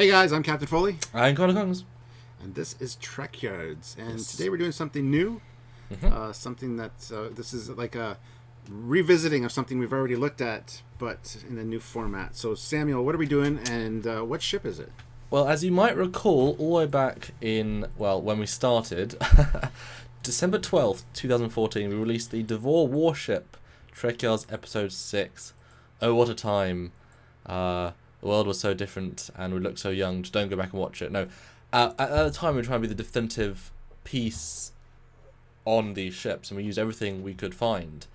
Hey guys, I'm Captain Foley. I'm Connor Kongs. And this is Trekyards. And Yes. today we're doing something new. Something that, this is like a revisiting of something we've already looked at, but in a new format. So Samuel, what are we doing and what ship is it? Well, as you might recall, all the way back in, when we started, December 12th, 2014, we released the Devore Warship, Trekyards Episode 6. Oh, what a time. The world was so different and we looked so young. Just don't go back and watch it. No. At the time, we were trying to be the definitive piece on these ships, and we used everything we could find.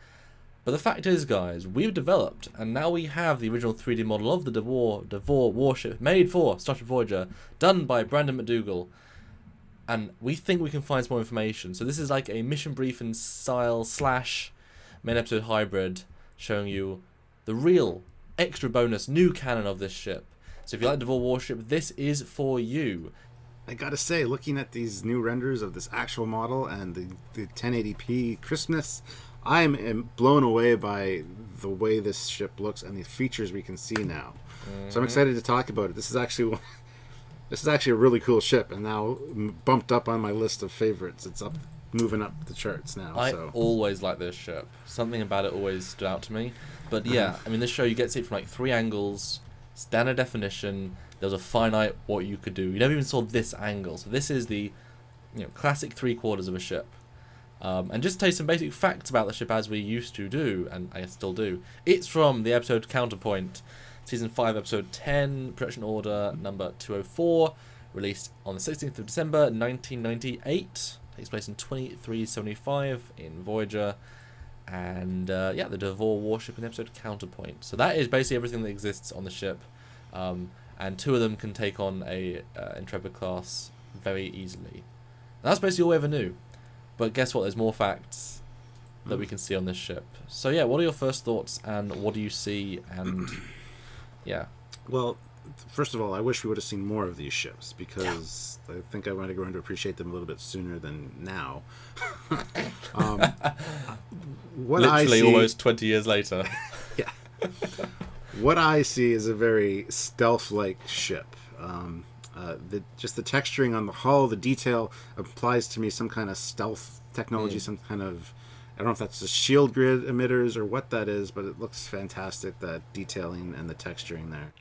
But the fact is, guys, we've developed, and now we have the original 3D model of the Devore Warship, made for Star Trek Voyager, done by Brandon McDougall, and we think we can find some more information. So this is like a mission briefing style / main episode hybrid, showing you the real extra bonus new canon of this ship. So if you like Devore Warship, this is for you. I gotta say, looking at these new renders of this actual model and the 1080p crispness, I'm blown away by the way this ship looks and the features we can see now. So I'm excited to talk about it. This is actually a really cool ship, and now bumped up on my list of favorites. It's up, moving up the charts now. I always like this ship. Something about it always stood out to me. But yeah, I mean, this show you get to see it from like 3 angles, standard definition. There was a finite what you could do. You never even saw this angle. So this is the classic 3/4 of a ship. And just to tell you some basic facts about the ship as we used to do, and I still do. It's from the episode Counterpoint, Season 5, Episode 10, Production Order number 204, released on the 16th of December, 1998. Takes place in 2375 in Voyager. And the Devore Warship in the episode Counterpoint. So that is basically everything that exists on the ship. And 2 of them can take on a Intrepid class very easily. And that's basically all we ever knew. But guess what? There's more facts that we can see on this ship. So yeah, what are your first thoughts, and what do you see? And yeah. Well, first of all, I wish we would have seen more of these ships, because I think I might have grown to appreciate them a little bit sooner than now. What Literally I see, almost 20 years later. Yeah. What I see is a very stealth-like ship. Just the texturing on the hull, the detail applies to me some kind of stealth technology, some kind of, I don't know if that's the shield grid emitters or what that is, but it looks fantastic, that detailing and the texturing there.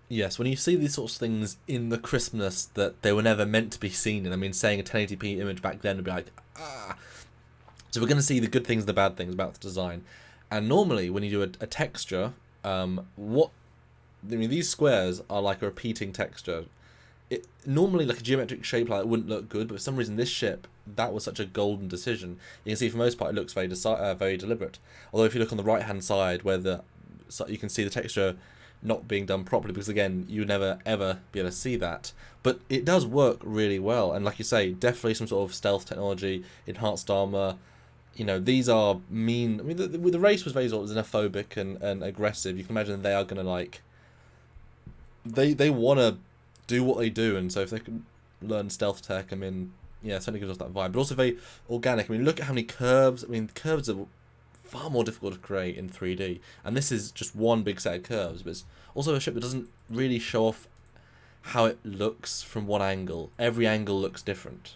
Yes, when you see these sorts of things in the crispness that they were never meant to be seen in, I mean, saying a 1080p image back then would be like, ah. So we're going to see the good things and the bad things about the design. And normally, when you do a texture, these squares are like a repeating texture. Normally, like a geometric shape like that wouldn't look good, but for some reason this ship, that was such a golden decision. You can see for the most part it looks very deliberate. Although if you look on the right hand side, where you can see the texture not being done properly, because again, you would never ever be able to see that. But it does work really well, and like you say, definitely some sort of stealth technology, enhanced armor. These are mean. I mean, the race was very sort of xenophobic and aggressive. You can imagine they are going to they want to do what they do, and so if they can learn stealth tech, I mean, yeah, it certainly gives us that vibe. But also very organic. I mean, look at how many curves. I mean, curves are far more difficult to create in 3D, and this is just one big set of curves. But it's also a ship that doesn't really show off how it looks from one angle. Every angle looks different.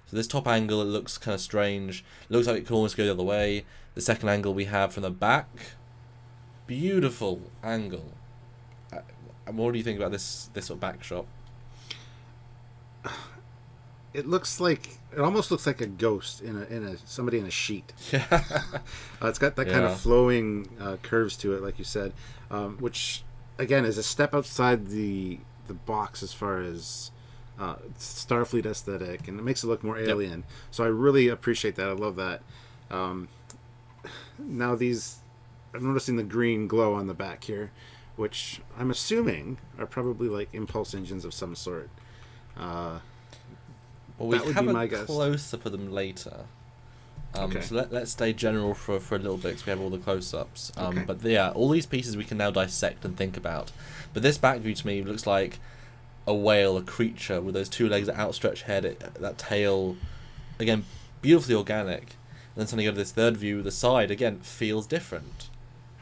So this top angle, it looks kind of strange. It looks like it could almost go the other way. The second angle we have from the back, beautiful angle. What do you think about this sort of back shot? It almost looks like a ghost in somebody in a sheet. Yeah. It's got that kind of flowing curves to it, like you said, which again is a step outside the box as far as Starfleet aesthetic, and it makes it look more alien. Yep. So I really appreciate that. I love that. Now I'm noticing the green glow on the back here, which I'm assuming are probably like impulse engines of some sort. Well, we have a close-up of them later. Okay. So let's stay general for a little bit, because we have all the close-ups. Okay. But yeah, all these pieces we can now dissect and think about. But this back view to me looks like a whale, a creature with those 2 legs, that outstretched head, that tail. Again, beautifully organic. And then suddenly you go to this third view, the side, again, feels different.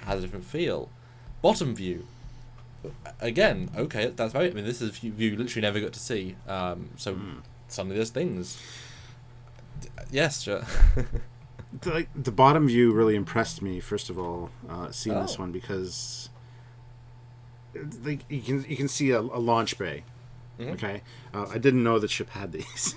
Has a different feel. Bottom view. again, okay, that's very. I mean, this is a view you literally never got to see. So suddenly there's things. Yes, sure. The bottom view really impressed me. First of all, seeing this one because you can see a launch bay. Mm-hmm. Okay, I didn't know the ship had these.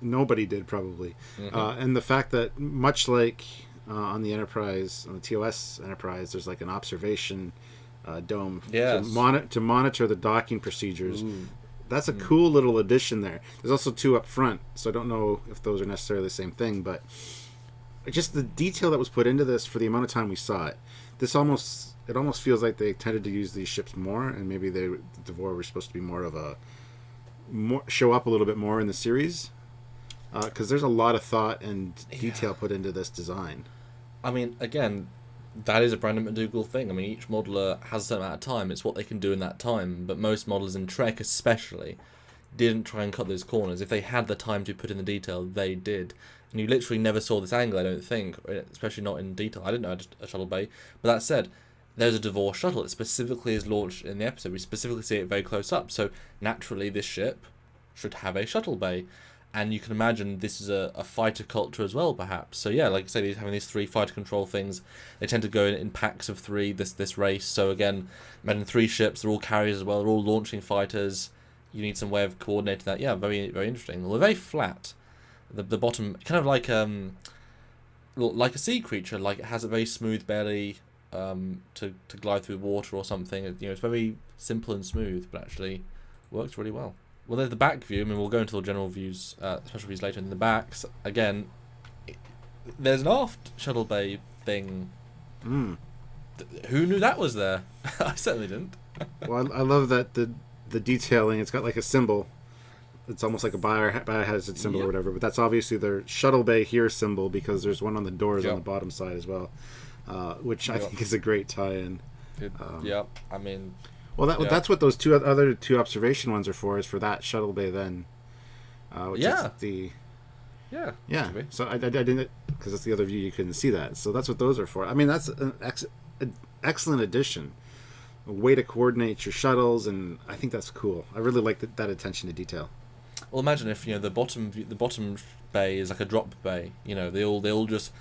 Nobody did probably, and the fact that much like on the Enterprise, on the TOS Enterprise, there's like an observation dome to monitor the docking procedures. Ooh. That's a cool little addition there. There's also two up front, so I don't know if those are necessarily the same thing, but just the detail that was put into this for the amount of time we saw it. It almost feels like they tended to use these ships more, and maybe Devore were supposed to be more of show up a little bit more in the series, because there's a lot of thought and detail put into this design. I mean, again, that is a Brandon McDougall thing. I mean, each modeler has a certain amount of time. It's what they can do in that time. But most modelers in Trek, especially, didn't try and cut those corners. If they had the time to put in the detail, they did. And you literally never saw this angle, I don't think, especially not in detail. I didn't know it had a shuttle bay. But that said, there's a Devore shuttle. It specifically is launched in the episode. We specifically see it very close up. So naturally, this ship should have a shuttle bay. And you can imagine this is a fighter culture as well, perhaps. So yeah, like I say, having these 3 fighter control things, they tend to go in packs of 3, this race. So again, imagine 3 ships, they're all carriers as well, they're all launching fighters. You need some way of coordinating that. Yeah, very, very interesting. Well, they're very flat. The bottom, kind of like a sea creature, like it has a very smooth belly to glide through water or something. It's very simple and smooth, but actually works really well. Well, there's the back view. I mean, we'll go into the general views, special views later. In the backs, again, there's an aft shuttle bay thing. Who knew that was there? I certainly didn't. Well, I love that the detailing. It's got like a symbol. It's almost like a biohazard symbol or whatever. But that's obviously their shuttle bay here symbol, because there's one on the doors on the bottom side as well, which I think is a great tie-in. I mean. Well, that's what those other two observation ones are for. Is for that shuttle bay then. Which is the. Yeah. So I didn't, because that's the other view, you couldn't see that. So that's what those are for. I mean, that's an excellent addition. A way to coordinate your shuttles, and I think that's cool. I really like that attention to detail. Well, imagine if the bottom bay is like a drop bay. They all just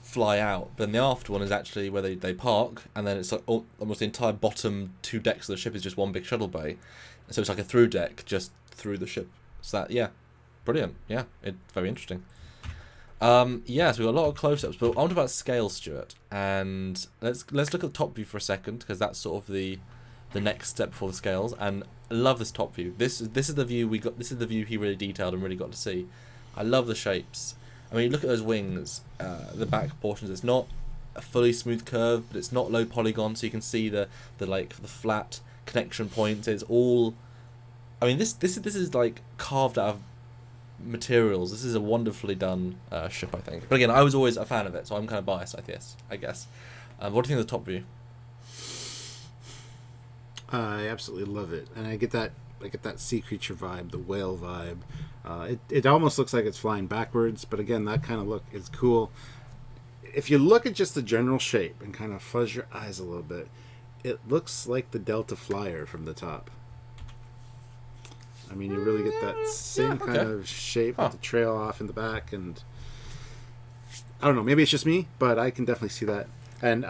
fly out. Then the aft one is actually where they park, and then it's like almost the entire bottom 2 decks of the ship is just one big shuttle bay. So it's like a through deck just through the ship. So that, brilliant. Yeah, it's very interesting. So we've got a lot of close-ups, but I want to talk about scale, Stuart, and let's look at the top view for a second, because that's sort of the next step before the scales. And I love this top view. This is the view we got. This is the view he really detailed and really got to see. I love the shapes. I mean, look at those wings, the back portions. It's not a fully smooth curve, but it's not low polygon, so you can see the flat connection points. It's all. I mean, this is like carved out of materials. This is a wonderfully done ship, I think. But again, I was always a fan of it, so I'm kind of biased, I guess. What do you think of the top view? I absolutely love it, and I get that sea creature vibe, the whale vibe. It almost looks like it's flying backwards, but again, that kind of look is cool. If you look at just the general shape and kind of fuzz your eyes a little bit, it looks like the Delta Flyer from the top. I mean, you really get that same kind of shape with the trail off in the back, and I don't know, maybe it's just me, but I can definitely see that. And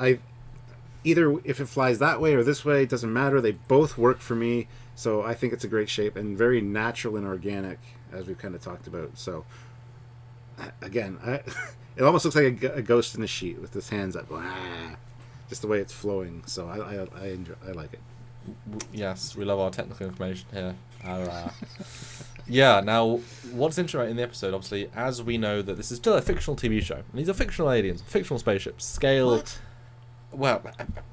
either if it flies that way or this way, it doesn't matter. They both work for me, so I think it's a great shape and very natural and organic, as we've kind of talked about. So again, it almost looks like a ghost in a sheet with his hands up, just the way it's flowing. So I enjoy, I like it. Yes, we love our technical information here. Now, what's interesting in the episode, obviously, as we know that this is still a fictional TV show, and these are fictional aliens, fictional spaceships, scale. What? Well,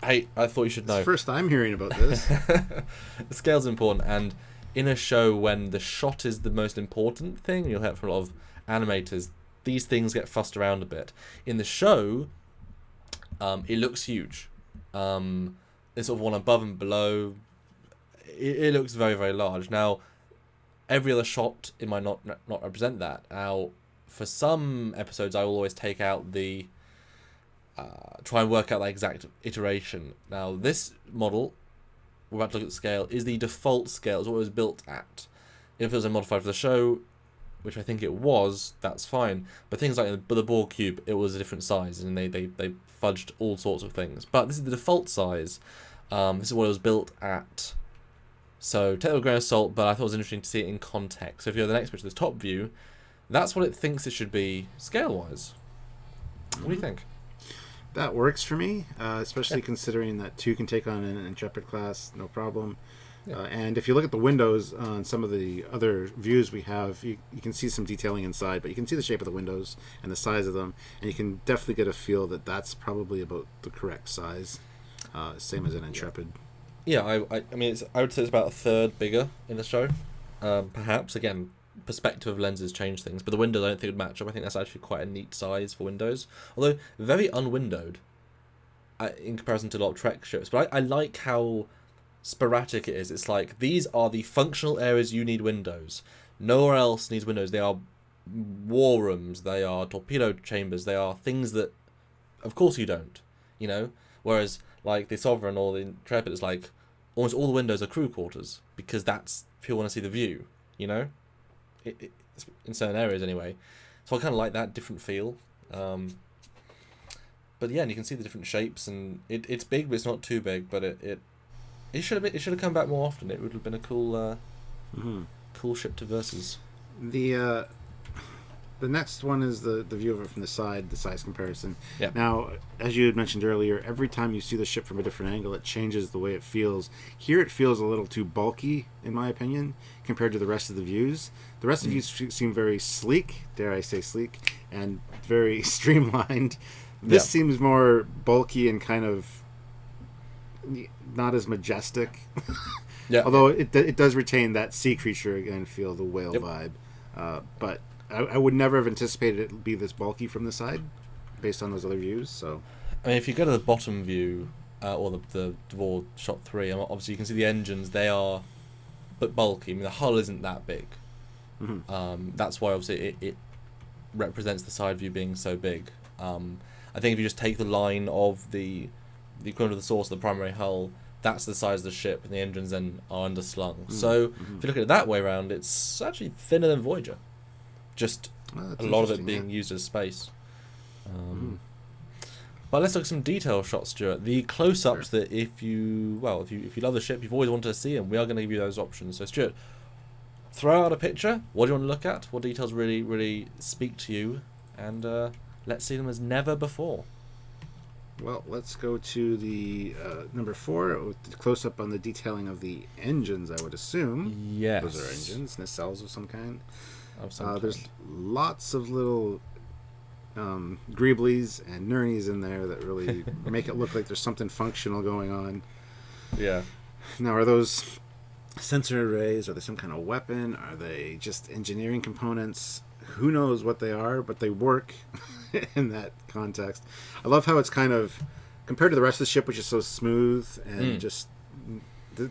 I thought you should know. It's the first time hearing about this. The scale's important, and in a show when the shot is the most important thing, you'll hear from a lot of animators, these things get fussed around a bit. In the show, it looks huge. It's sort of one above and below. It looks very, very large. Now, every other shot, it might not represent that. Now, for some episodes, I will always take out the... try and work out the exact iteration. Now, this model we're about to look at the scale, is the default scale, is what it was built at. If it was modified for the show, which I think it was, that's fine. But things like the Borg cube, it was a different size, and they fudged all sorts of things. But this is the default size. This is what it was built at. So take it with a grain of salt, but I thought it was interesting to see it in context. So if you go to the next picture, this top view, that's what it thinks it should be scale-wise. What do you think? That works for me, especially considering that 2 can take on an Intrepid class, no problem. Yeah. And if you look at the windows on some of the other views we have, you can see some detailing inside, but you can see the shape of the windows and the size of them, and you can definitely get a feel that that's probably about the correct size, same as an Intrepid. Yeah, I mean, I would say it's about a third bigger in the show. Perhaps, again, perspective of lenses change things, but the windows I don't think would match up. I think that's actually quite a neat size for windows, although very unwindowed in comparison to a lot of Trek ships. But I like how sporadic it is. It's like, these are the functional areas you need windows. Nowhere else needs windows. They are war rooms, they are torpedo chambers, they are things that, of course, you don't, you know? Whereas, like, the Sovereign or the Intrepid, it's like, almost all the windows are crew quarters, because that's, people want to see the view, you know? It's in certain areas, anyway. So I kind of like that different feel. But yeah, and you can see the different shapes, and it's big, but it's not too big, but it should have come back more often. It would have been a cool cool ship to versus. The next one is the view of it from the side, the size comparison. Yeah. Now, as you had mentioned earlier, every time you see the ship from a different angle, it changes the way it feels. Here it feels a little too bulky, in my opinion, compared to the rest of the views. The rest of the views seem very sleek, dare I say sleek, and very streamlined. This seems more bulky and kind of not as majestic. Yeah. Although it does retain that sea creature again feel, the whale vibe. But I would never have anticipated it would be this bulky from the side, based on those other views. So, I mean, if you go to the bottom view, or the Devore shot 3, obviously you can see the engines. They are, but bulky. I mean, the hull isn't that big. Mm-hmm. That's why obviously it represents the side view being so big. I think if you just take the line of the equivalent of the source of the primary hull, that's the size of the ship, and the engines then are underslung. So if you look at it that way around, it's actually thinner than Voyager. Just a lot of it being used as space. But let's look at some detail shots, Stuart. The close-ups that if you love the ship, you've always wanted to see them. We are going to give you those options. So Stuart, throw out a picture. What do you want to look at? What details really speak to you? And let's see them as never before. Well, let's go to the number 4, with the close-up on the detailing of the engines, I would assume. Yes. Those are engines, nacelles of some kind. There's There's lots of little greeblies and nurnies in there that really make it look like there's something functional going on. Yeah. Now, are those sensor arrays? Are they some kind of weapon? Are they just engineering components? Who knows what they are, but they work in that context. I love how it's kind of, compared to the rest of the ship, which is so smooth, and just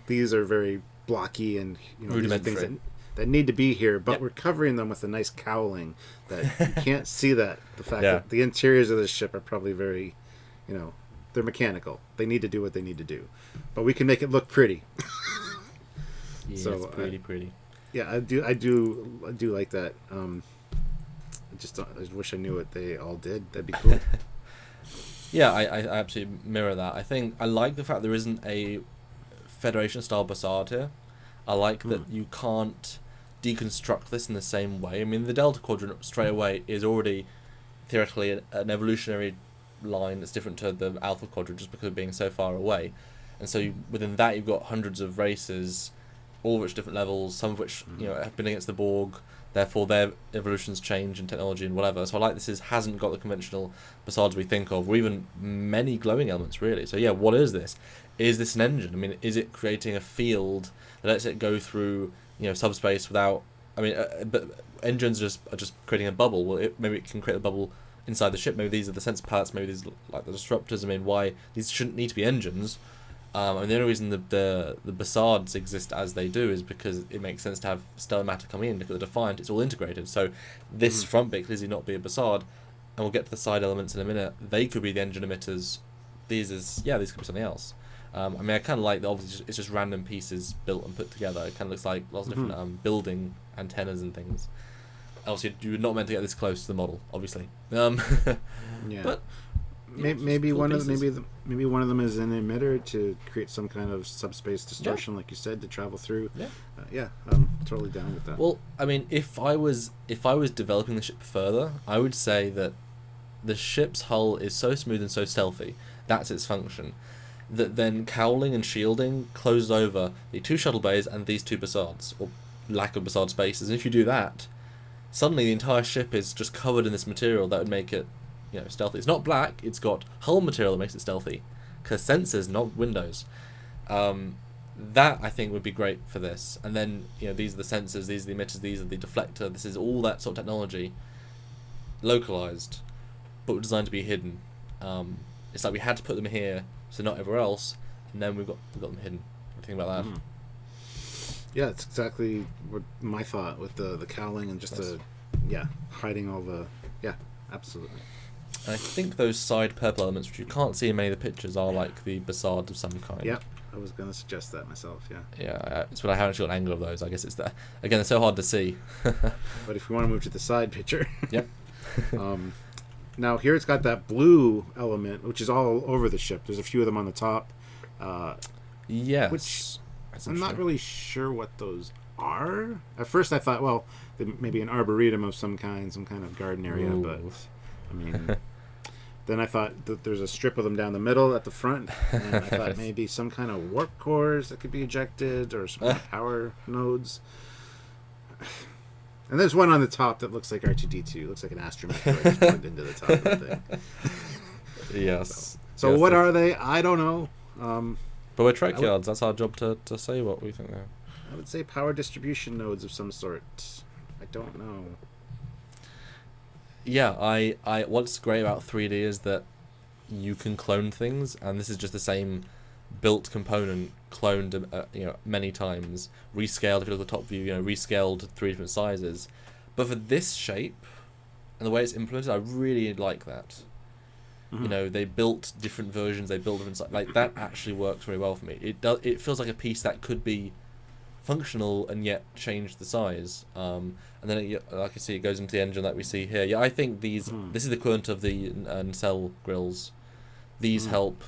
these are very blocky, and these are things that need to be here, but we're covering them with a nice cowling that you can't see that. The fact that the interiors of this ship are probably very, they're mechanical. They need to do what they need to do, but we can make it look pretty. So it's pretty. Yeah, I do like that. I wish I knew what they all did. That'd be cool. Yeah, I absolutely mirror that. I think I like the fact there isn't a Federation style Bassard here. I like that you can't deconstruct this in the same way. I mean, the Delta Quadrant straight away is already theoretically an evolutionary line that's different to the Alpha Quadrant just because of being so far away. And so within that you've got hundreds of races, all of which different levels, some of which have been against the Borg, therefore their evolutions change in technology and whatever. So I like this hasn't got the conventional Bassards we think of, or even many glowing elements really. So yeah, what is this? Is this an engine? I mean, is it creating a field that lets it go through subspace without? I mean, but engines are just creating a bubble. Well, maybe it can create a bubble inside the ship. Maybe these are the sensor pallets. Maybe these are like the disruptors. I mean, why these shouldn't need to be engines? And the only reason the Bassards exist as they do is because it makes sense to have stellar matter coming in, because the Defiant, it's all integrated. So this front bit could easily not be a Bassard, and we'll get to the side elements in a minute. They could be the engine emitters. These could be something else. I mean, I kind of like that. Obviously, it's just random pieces built and put together. It kind of looks like lots of different building antennas and things. Obviously, you're not meant to get this close to the model, obviously. Yeah. But Maybe cool one pieces. of maybe one of them is an emitter to create some kind of subspace distortion, like you said, to travel through. Yeah. I'm totally down with that. Well, I mean, if I was developing the ship further, I would say that the ship's hull is so smooth and so stealthy, that's its function, that then cowling and shielding closes over the 2 shuttle bays and these 2 Bassards, or lack of Bassard spaces. And if you do that, suddenly the entire ship is just covered in this material that would make it, stealthy. It's not black, it's got hull material that makes it stealthy, because sensors, not windows. That, I think, would be great for this. And then, these are the sensors, these are the emitters, these are the deflector, this is all that sort of technology, localized, but designed to be hidden. It's like we had to put them here, so not everywhere else, and then we've got them hidden. Think about that. Yeah, it's exactly what my thought with the cowling and just hiding all the absolutely. And I think those side purple elements, which you can't see in many of the pictures, are like the Bassard of some kind. Yeah, I was going to suggest that myself. Yeah, it's but I haven't got an angle of those. I guess it's there. Again, they're so hard to see. But if we want to move to the side picture, yep. Now here it's got that blue element, which is all over the ship. There's a few of them on the top. Yes. Which I'm not really sure what those are. At first I thought, well, maybe an arboretum of some kind of garden area. Ooh. But I mean, then I thought that there's a strip of them down the middle at the front, and I thought maybe some kind of warp cores that could be ejected or some power nodes. And there's one on the top that looks like R2-D2. Looks like an astromech plugged into the top of the thing. Yes. So yes, what are they? I don't know. But we're Trekyards. That's our job to say what we think they are. I would say power distribution nodes of some sort. I don't know. Yeah, I what's great about 3D is that you can clone things, and this is just the same built component cloned many times, rescaled. If you look at the top view, rescaled to 3 different sizes. But for this shape and the way it's implemented, I really like that. They built different versions, they built different sizes. Like, that actually works very well for me. It feels like a piece that could be functional and yet change the size. And then like I see, it goes into the engine that we see here. Yeah, I think this is the equivalent of the nacelle grills. These help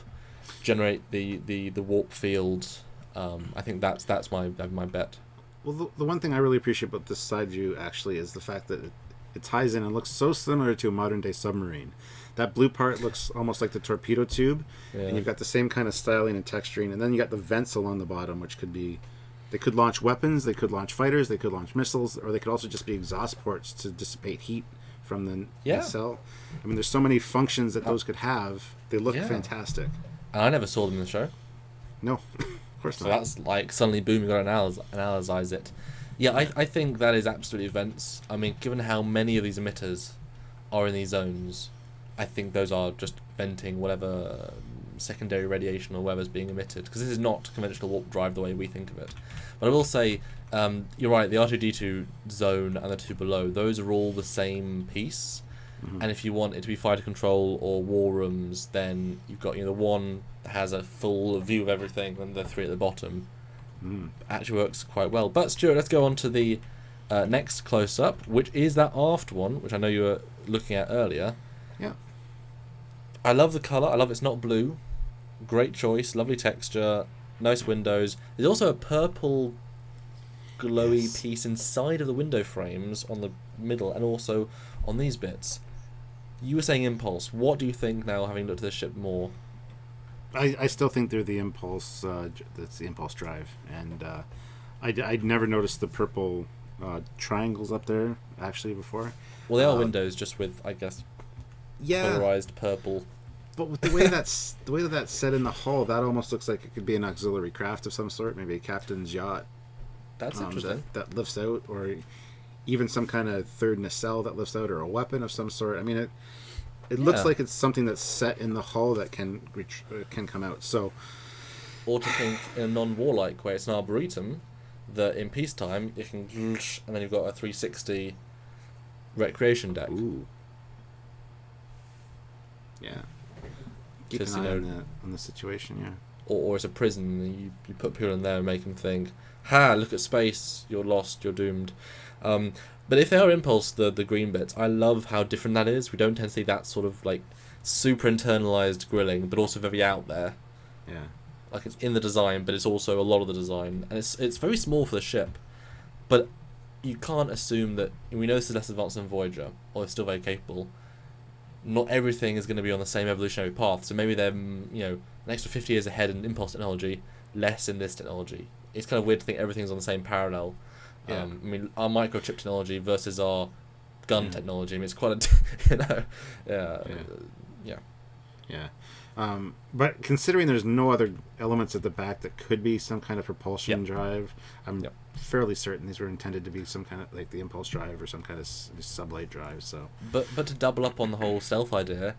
generate the warp field. I think that's my bet. Well, the one thing I really appreciate about this side view actually is the fact that it ties in and looks so similar to a modern day submarine. That blue part looks almost like the torpedo tube, and you've got the same kind of styling and texturing, and then you got the vents along the bottom, which could be, they could launch weapons, they could launch fighters, they could launch missiles, or they could also just be exhaust ports to dissipate heat from the nacelle. I mean, there's so many functions that those could have. They look fantastic. And I never saw them in the show. No, of course not. So that's like suddenly boom, you got to analyze it. Yeah, I think that is absolutely vents. I mean, given how many of these emitters are in these zones, I think those are just venting whatever secondary radiation or whatever's being emitted, because this is not conventional warp drive the way we think of it. But I will say, you're right, the R2-D2 zone and the 2 below, those are all the same piece. And if you want it to be fighter control or war rooms, then you've got the one that has a full view of everything, and the 3 at the bottom. Actually works quite well. But Stuart, let's go on to the next close-up, which is that aft one, which I know you were looking at earlier. Yeah. I love the colour. I love it's not blue. Great choice. Lovely texture. Nice windows. There's also a purple glowy piece inside of the window frames on the middle and also on these bits. You were saying impulse. What do you think now, having looked at this ship more? I still think they're the impulse. That's the impulse drive, and I'd never noticed the purple triangles up there actually before. Well, they are windows, just with, I guess, polarized purple. But with the way that's set in the hull, that almost looks like it could be an auxiliary craft of some sort, maybe a captain's yacht. That's interesting. That lifts out, or even some kind of third nacelle that lifts out, or a weapon of some sort. I mean, it looks like it's something that's set in the hull that can come out. So, or to think in a non-warlike way, it's an arboretum that in peacetime it can, and then you've got a 360 recreation deck. Ooh. Yeah. Keep an eye on the situation, or it's a prison, and you put people in there and make them think, ha, look at space, you're lost, you're doomed. But if they are impulse, the green bits, I love how different that is. We don't tend to see that sort of like super internalized grilling, but also very out there. Yeah. Like it's in the design, but it's also a lot of the design, and it's very small for the ship. But you can't assume that, we know this is less advanced than Voyager, or it's still very capable. Not everything is going to be on the same evolutionary path, so maybe they're, an extra 50 years ahead in impulse technology, less in this technology. It's kind of weird to think everything's on the same parallel. Yeah. Our microchip technology versus our gun technology. It's quite Yeah. But considering there's no other elements at the back that could be some kind of propulsion drive, I'm fairly certain these were intended to be some kind of like the impulse drive or some kind of sublight drive. So, but to double up on the whole stealth idea,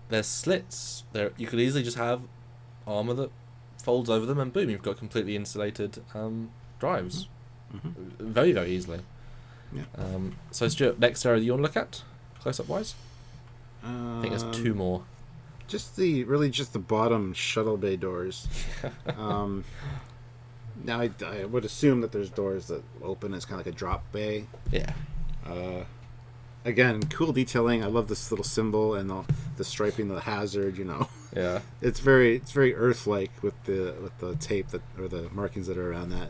there's slits. There you could easily just have armor that folds over them, and boom, you've got completely insulated drives. Very, very easily. Yeah. So Stuart, next area that you want to look at, close up wise? I think there's two more. Just the bottom shuttle bay doors. Now I would assume that there's doors that open. It's kind of like a drop bay. Yeah. Again, cool detailing. I love this little symbol and the striping, the hazard. Yeah. It's very Earth-like with the tape or the markings that are around that.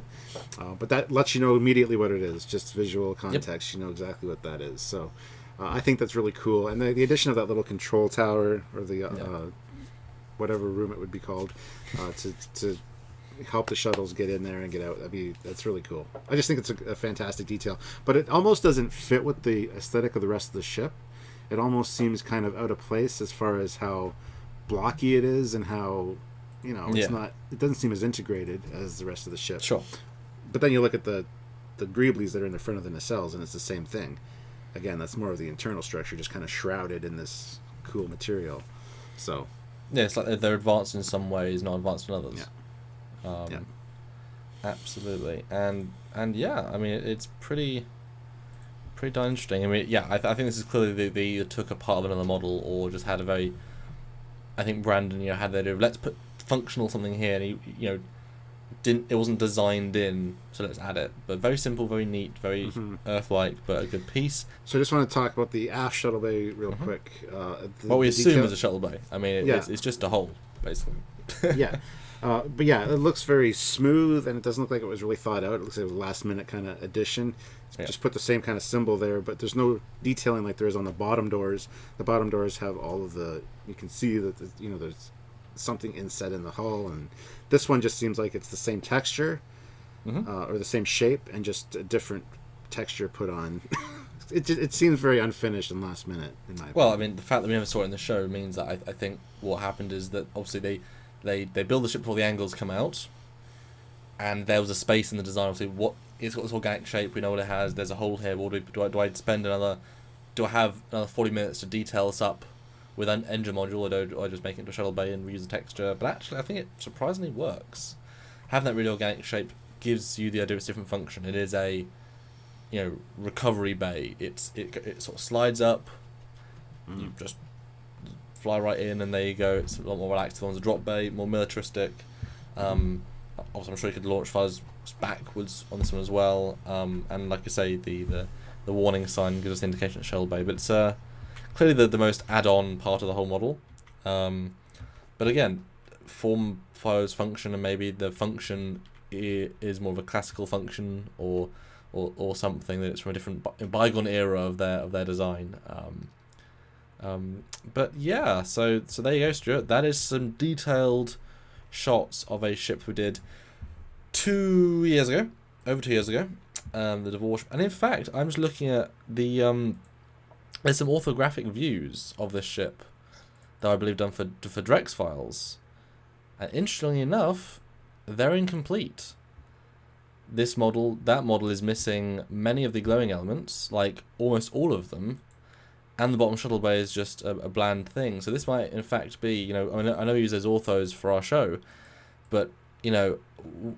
But that lets you know immediately what it is. Just visual context. You know exactly what that is. So. I think that's really cool, and the addition of that little control tower or the whatever room it would be called to help the shuttles get in there and get out. That's really cool. I just think it's a fantastic detail, but it almost doesn't fit with the aesthetic of the rest of the ship. It almost seems kind of out of place as far as how blocky it is and how it's not. It doesn't seem as integrated as the rest of the ship. Sure. But then you look at the greeblies that are in the front of the nacelles, and it's the same thing. Again, that's more of the internal structure, just kind of shrouded in this cool material. So, yeah, it's like they're advanced in some ways, not advanced in others. Yeah. Absolutely, and yeah, I mean it's pretty darn interesting. I mean, yeah, I think this is clearly they either took a part of another model or just had a very. I think Brandon, had the idea of let's put functional something here, and he, it wasn't designed in, so let's add it. But very simple, very neat, very Earth-like, but a good piece. So I just want to talk about the aft shuttle bay real quick. What we assume is a shuttle bay. I mean, it's just a hole, basically. Yeah. But yeah, it looks very smooth, and it doesn't look like it was really thought out. It looks like it was a last-minute kind of addition. Just put the same kind of symbol there, but there's no detailing like there is on the bottom doors. The bottom doors have all of the... You can see that, there's something inset in the hull, and this one just seems like it's the same texture or the same shape and just a different texture put on. It seems very unfinished and last minute in my opinion. Well, I mean, the fact that we never saw it in the show means that I think what happened is that obviously they build the ship before the angles come out, and there was a space in the design. Obviously, it's got this organic shape, we know what it has, there's a hole here. Do I have another 40 minutes to detail this up with an engine module, or do I just make it into a shuttle bay and reuse the texture? But actually, I think it surprisingly works. Having that really organic shape gives you the idea of its different function. It is a, recovery bay. It sort of slides up. You just fly right in, and there you go. It's a lot more relaxed. The one's a drop bay, more militaristic. Obviously, I'm sure you could launch fires backwards on this one as well. And like I say, the warning sign gives us the indication it's shuttle bay, but it's clearly the most add-on part of the whole model. But again, form follows function, and maybe the function is more of a classical function or something that it's from a different bygone era of their design. But yeah, so there you go, Stuart. That is some detailed shots of a ship we did over 2 years ago, the Devore Warship. And in fact, I'm just looking at the there's some orthographic views of this ship that I believe done for Drex files, and interestingly enough, they're incomplete. That model is missing many of the glowing elements, like almost all of them, and the bottom shuttle bay is just a bland thing. So this might in fact be, I know we use those orthos for our show, but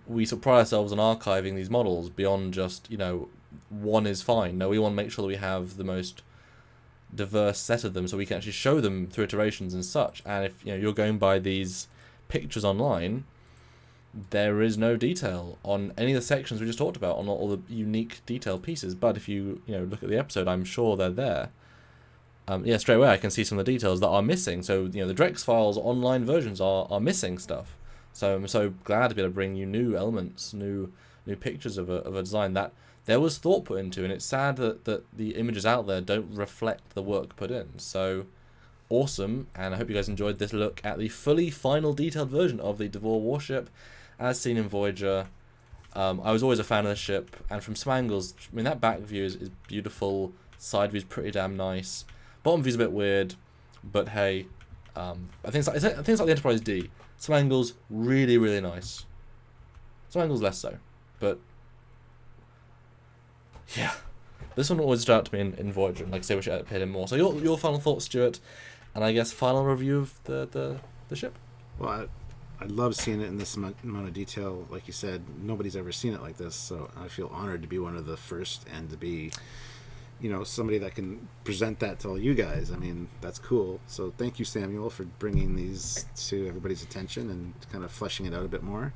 we sort of pride ourselves on archiving these models beyond just one is fine. No, we want to make sure that we have the most diverse set of them, so we can actually show them through iterations and such. And if you're going by these pictures online, there is no detail on any of the sections we just talked about, on all the unique detailed pieces. But if you look at the episode, I'm sure they're there. Straight away I can see some of the details that are missing. So the Drex files online versions are missing stuff. So I'm so glad to be able to bring you new elements, new pictures of a design that there was thought put into, and it's sad that the images out there don't reflect the work put in. So awesome, and I hope you guys enjoyed this look at the fully final detailed version of the Devore Warship as seen in Voyager. I was always a fan of the ship, and from some angles, I mean, that back view is beautiful, side view is pretty damn nice, bottom view's a bit weird, but hey, I think it's like the Enterprise D. Some angles really, really nice, some angles less so, but yeah, this one always stood out to me in Voyager, and like I say, wish it appeared in more. So your final thoughts, Stuart, and I guess final review of the ship? Well, I love seeing it in this amount of detail. Like you said, nobody's ever seen it like this, so I feel honored to be one of the first and to be, somebody that can present that to all you guys. I mean, that's cool. So thank you, Samuel, for bringing these to everybody's attention and kind of fleshing it out a bit more.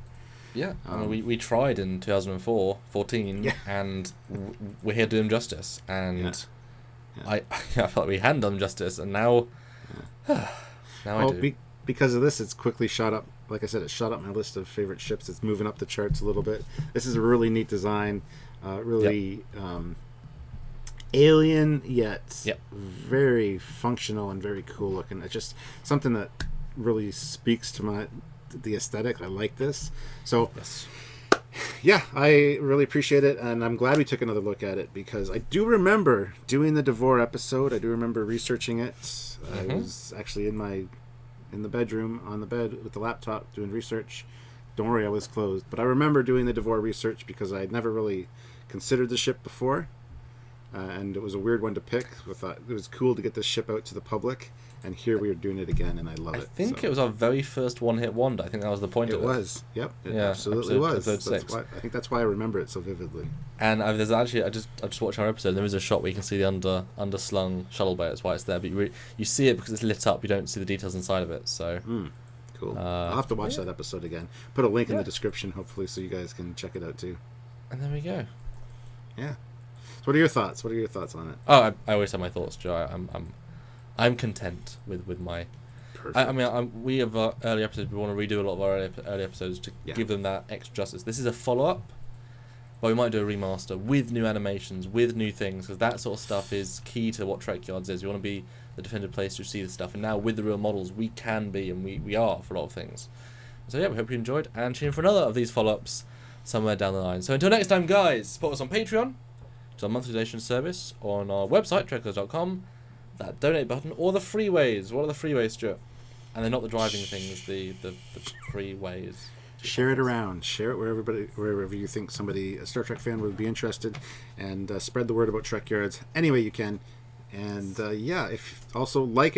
Yeah, I mean, we tried in 2014, and we're here to do them justice. And I felt like we hadn't done justice, and now, I do. Because of this, it's quickly shot up. Like I said, it shot up my list of favorite ships. It's moving up the charts a little bit. This is a really neat design, really alien yet very functional and very cool looking. It's just something that really speaks to the aesthetic. I like this. So I really appreciate it, and I'm glad we took another look at it, because I do remember doing the Devore episode. I do remember researching it. I was actually in the bedroom on the bed with the laptop doing research. Don't worry, I was closed, but I remember doing the Devore research because I had never really considered the ship before, and it was a weird one to pick. I thought it was cool to get this ship out to the public, and here we are doing it again, and I love it. I think it was our very first one-hit wonder. I think that was the point of it. It was. Yep. It absolutely was. Episode 6. I think that's why I remember it so vividly. And there's actually, I just watched our episode, and there is a shot where you can see the underslung Shuttle Bay. That's why it's there. But you see it because it's lit up. You don't see the details inside of it. So cool. I'll have to watch that episode again. Put a link in the description, hopefully, so you guys can check it out too. And there we go. Yeah. So what are your thoughts? What are your thoughts on it? Oh, I always have my thoughts, Joe. I'm content with my. Perfect. I mean, we have early episodes. We want to redo a lot of our early episodes to give them that extra justice. This is a follow-up, but we might do a remaster with new animations, with new things, because that sort of stuff is key to what Trekyards is. We want to be the definitive place to see the stuff, and now with the real models, we can be, and we are for a lot of things. So yeah, we hope you enjoyed, and tune in for another of these follow-ups somewhere down the line. So until next time, guys, support us on Patreon, it's our monthly donation service, or on our website, trekyards.com, that donate button, or the free ways. What are the free ways, Stuart? And they're not the driving things, the free ways. Share it around. Share it wherever you think a Star Trek fan would be interested, and spread the word about Trekyards any way you can. And if also like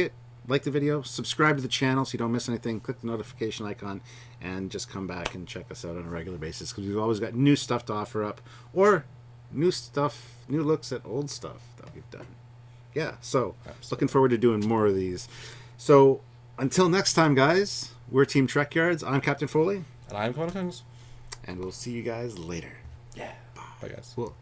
the video, subscribe to the channel so you don't miss anything. Click the notification icon, and just come back and check us out on a regular basis, because we've always got new stuff to offer up, or new looks at old stuff that we've done. Yeah, so looking forward to doing more of these. So until next time, guys, we're Team Trekyards. I'm Captain Foley. And I'm Commander Kings. And we'll see you guys later. Yeah. Bye guys. Cool.